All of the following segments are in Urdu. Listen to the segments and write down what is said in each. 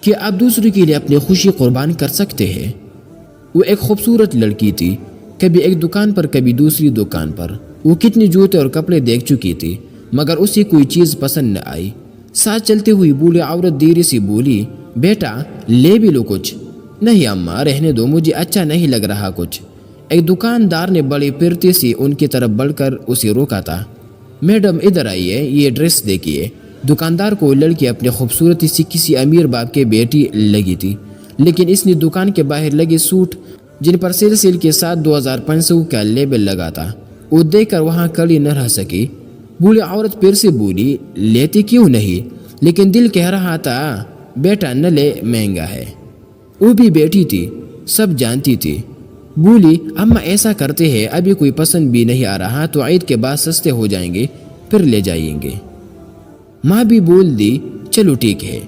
کہ آپ دوسروں کے لیے اپنی خوشی قربان کر سکتے ہیں۔ وہ ایک خوبصورت لڑکی تھی، کبھی ایک دکان پر کبھی دوسری دکان پر۔ وہ کتنے جوتے اور کپڑے دیکھ چکی تھی مگر اسے کوئی چیز پسند نہ آئی۔ ساتھ چلتے ہوئی بوڑھی عورت دھیرے سے بولی، بیٹا لے بھی لو کچھ۔ نہیں اماں، رہنے دو، مجھے اچھا نہیں لگ رہا کچھ۔ ایک دکاندار نے بڑے پرتے سے ان کی طرف بڑھ کر اسے روکا تھا۔ میڈم ادھر آئیے، یہ ڈریس دیکھیے۔ دکاندار کو لڑکی اپنی خوبصورتی سے کسی امیر باپ کے بیٹی لگی تھی، لیکن اس نے دکان کے باہر لگے سوٹ جن پر سیل کے ساتھ 2500 کا لیبل لگا تھا وہ دیکھ کر وہاں کھڑی نہ رہ سکی۔ بوڑھی عورت پھر سے بولی، لیتی کیوں نہیں؟ لیکن دل کہہ رہا تھا بیٹا نہ لے، مہنگا ہے۔ وہ بھی بیٹی تھی، سب جانتی تھی۔ بولی، اماں ایسا کرتے ہیں، ابھی کوئی پسند بھی نہیں آ رہا تو عید کے بعد سستے ہو جائیں گے، پھر لے جائیں گے۔ ماں بھی بول دی، چلو ٹھیک ہے۔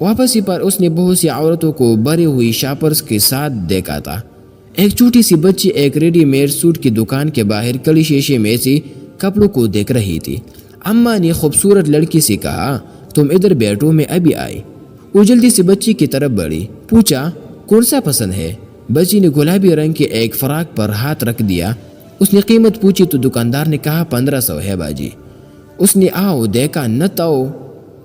واپسی پر اس نے بہت سی عورتوں کو بھری ہوئی شاپرز کے ساتھ دیکھا تھا۔ ایک چھوٹی سی بچی ایک ریڈی میڈ سوٹ کی دکان کے باہر کڑی شیشے میں سے کپڑوں کو دیکھ رہی تھی۔ اماں نے خوبصورت لڑکی سے کہا، تم ادھر بیٹھو، میں ابھی آئی۔ وہ جلدی سے بچی کی طرف بڑھی، پوچھا کون سا پسند ہے؟ بچی نے گلابی رنگ کے ایک فراق پر ہاتھ رکھ دیا۔ اس نے قیمت پوچھی تو دکاندار نے کہا 1500 ہے باجی۔ اس نے آؤ دیکھا نہ تو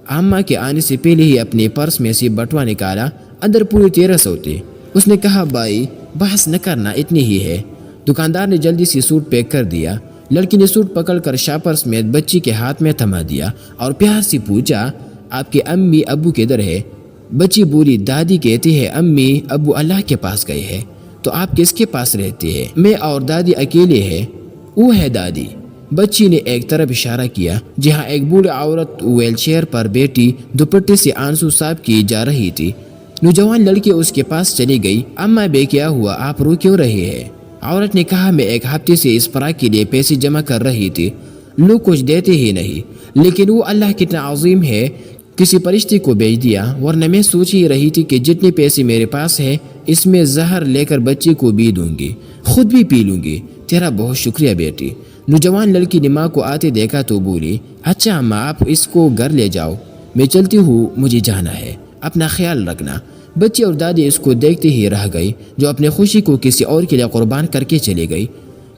اماں کے آنے سے پہلے ہی اپنے پرس میں سے بٹوا نکالا، اندر پورے 1300 تھے۔ اس نے کہا بھائی بحث نہ کرنا، اتنی ہی ہے۔ دکاندار نے جلدی سے سوٹ پیک کر دیا۔ لڑکی نے سوٹ پکڑ کر شاپر سمیت بچی کے ہاتھ میں تھما دیا اور پیار سے پوچھا، آپ کے امی ابو کدھر ہے؟ بچی بولی، دادی کہتی ہے امی ابو اللہ کے پاس گئے ہیں، تو آپ کس کے پاس رہتے ہیں؟ میں اور دادی اکیلے ہیں۔ وہ ہے دادی۔ بچی نے ایک طرف اشارہ کیا جہاں ایک بوڑھی عورت ویل چیئر پر بیٹھی دوپٹے سے آنسو صاف کی جا رہی تھی۔ نوجوان لڑکی اس کے پاس چلی گئی۔ اماں بے کیا ہوا، آپ رو کیوں رہے ہیں؟ عورت نے کہا، میں ایک ہفتے سے اس فراق کے لیے پیسے جمع کر رہی تھی، لوگ کچھ دیتے ہی نہیں، لیکن وہ اللہ کتنا عظیم ہے، کسی فرشتے کو بھیج دیا، ورنہ میں سوچ ہی رہی تھی کہ جتنے پیسے میرے پاس ہیں اس میں زہر لے کر بچے کو بھی دوں گی، خود بھی پی لوں گی۔ تیرا بہت شکریہ بیٹی۔ نوجوان لڑکی نے ماں کو آتے دیکھا تو بولی، اچھا ماں آپ اس کو گھر لے جاؤ، میں چلتی ہوں، مجھے جانا ہے، اپنا خیال رکھنا۔ بچی اور دادی اس کو دیکھتے ہی رہ گئی، جو اپنے خوشی کو کسی اور کے لیے قربان کر کے چلی گئی۔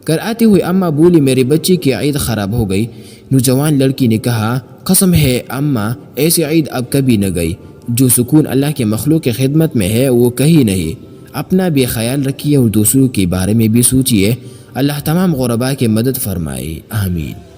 گھر آتے ہوئے اماں بولی، میری بچی کی عید خراب ہو گئی۔ نوجوان لڑکی نے کہا، قسم ہے اماں ایسی عید اب کبھی نہ گئی، جو سکون اللہ کے مخلوق کی خدمت میں ہے وہ کہیں نہیں۔ اپنا بھی خیال رکھیے اور دوسروں کے بارے میں بھی سوچیے۔ اللہ تمام غرباء کی مدد فرمائے، آمین۔